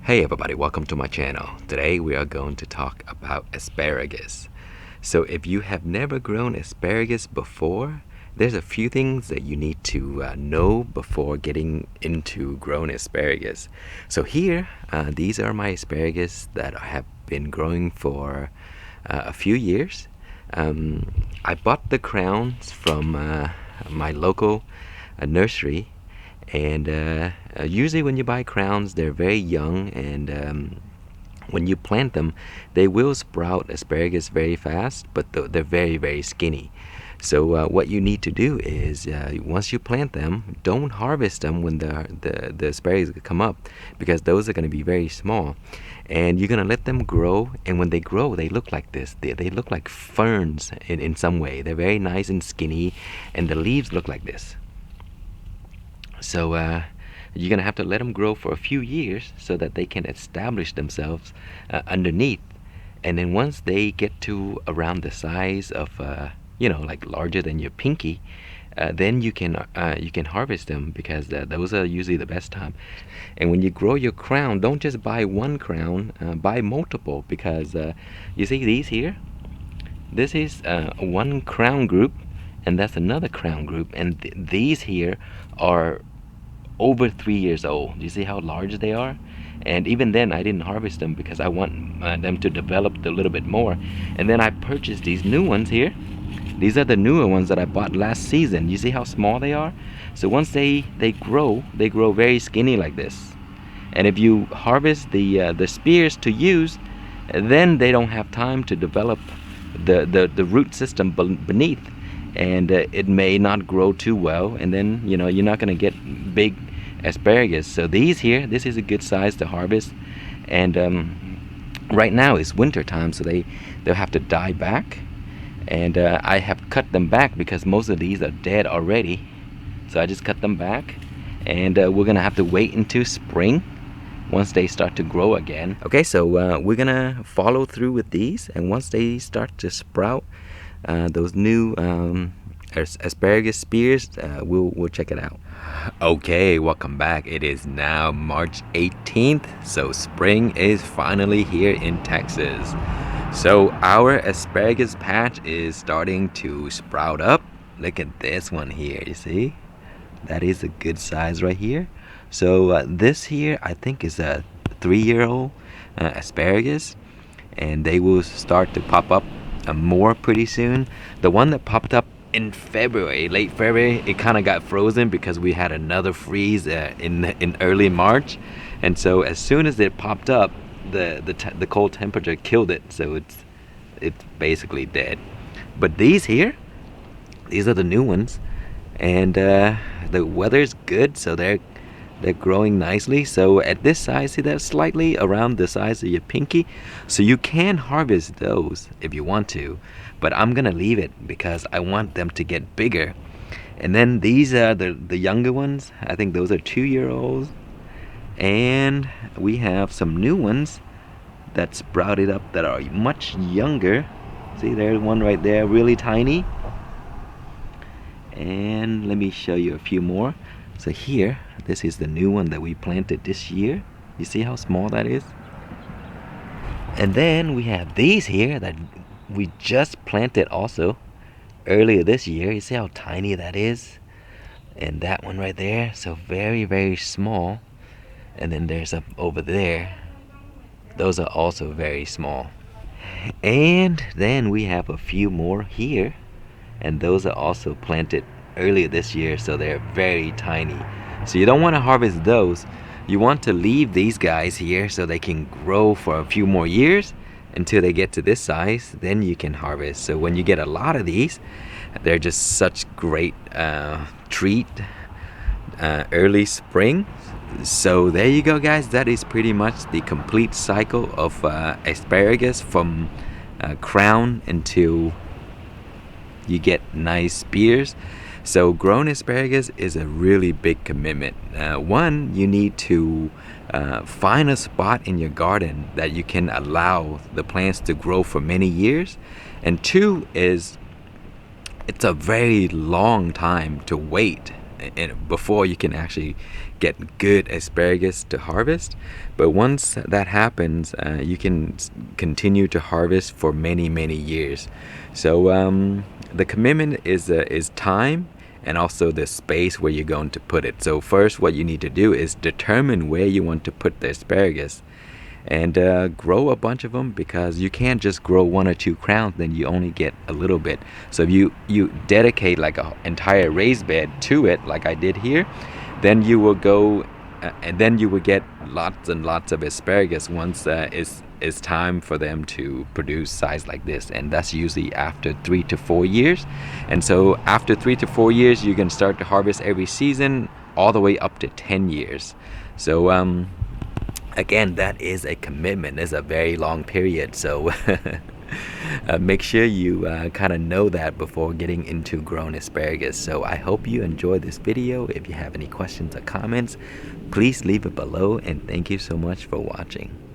Hey everybody, welcome to my channel. Today we are going to talk about asparagus. So if you have never grown asparagus before, there's a few things that you need to know before getting into growing asparagus. So here, these are my asparagus that I have been growing for a few years. I bought the crowns from my local nursery, and usually when you buy crowns, they're very young, and when you plant them, they will sprout asparagus very fast, but they're very, very skinny. So what you need to do is, once you plant them, don't harvest them when the asparagus come up, because those are going to be very small. And you're going to let them grow, and when they grow, they look like this. They look like ferns in some way. They're very nice and skinny, and the leaves look like this. So you're gonna have to let them grow for a few years so that they can establish themselves underneath. And then once they get to around the size of like larger than your pinky, then you can harvest them, because those are usually the best time. And when you grow your crown, don't just buy one crown, buy multiple, because you see these here, this is one crown group, and that's another crown group, and these here are over 3 years old. You see how large they are? And even then I didn't harvest them because I want them to develop a little bit more. And then I purchased these new ones here. These are the newer ones that I bought last season. You see how small they are? So once they grow very skinny like this. And if you harvest the spears to use, then they don't have time to develop the root system beneath, and it may not grow too well, and then you're not going to get big asparagus. So these here, this is a good size to harvest. And right now it's winter time, so they'll have to die back. And I have cut them back because most of these are dead already, so I just cut them back. And we're gonna have to wait until spring once they start to grow again. Okay, so we're gonna follow through with these, and once they start to sprout those new asparagus spears, we'll check it out. Okay, welcome back. It is now March 18th, so spring is finally here in Texas. So our asparagus patch is starting to sprout up. Look at this one here, you see? That is a good size right here. So this here I think is a 3-year-old asparagus, and they will start to pop up more pretty soon. The one that popped up in February, late February, it kind of got frozen because we had another freeze in early March, and so as soon as it popped up, the cold temperature killed it, so it's basically dead. But these here, these are the new ones, and the weather's good, so they're growing nicely. So at this size, see, that's slightly around the size of your pinky, so you can harvest those if you want to, but I'm gonna leave it because I want them to get bigger. And then these are the younger ones. I think those are 2-year-olds, and we have some new ones that sprouted up that are much younger. See, there's one right there, really tiny. And let me show you a few more. So here, this is the new one that we planted this year. You see how small that is? And then we have these here that we just planted also earlier this year. You see how tiny that is? And that one right there, so very, very small. And then there's up over there. Those are also very small. And then we have a few more here, and those are also planted earlier this year, so they're very tiny. So you don't want to harvest those. You want to leave these guys here so they can grow for a few more years until they get to this size. Then you can harvest. So when you get a lot of these, they're just such great treat early spring. So there you go, guys. That is pretty much the complete cycle of asparagus, from crown until you get nice spears. So growing asparagus is a really big commitment. One, you need to find a spot in your garden that you can allow the plants to grow for many years. And two is, it's a very long time to wait and before you can actually get good asparagus to harvest. But once that happens, you can continue to harvest for many years. So the commitment is time and also the space where you're going to put it. So first, what you need to do is determine where you want to put the asparagus, and grow a bunch of them, because you can't just grow 1 or 2 crowns, then you only get a little bit. So if you dedicate like an entire raised bed to it, like I did here, then you will go and then you will get lots and lots of asparagus once it's time for them to produce size like this. And that's usually after 3 to 4 years. And so after 3 to 4 years, you can start to harvest every season, all the way up to 10 years. So again, that is a commitment. It's a very long period. So make sure you kind of know that before getting into growing asparagus. So I hope you enjoyed this video. If you have any questions or comments, please leave it below, and thank you so much for watching.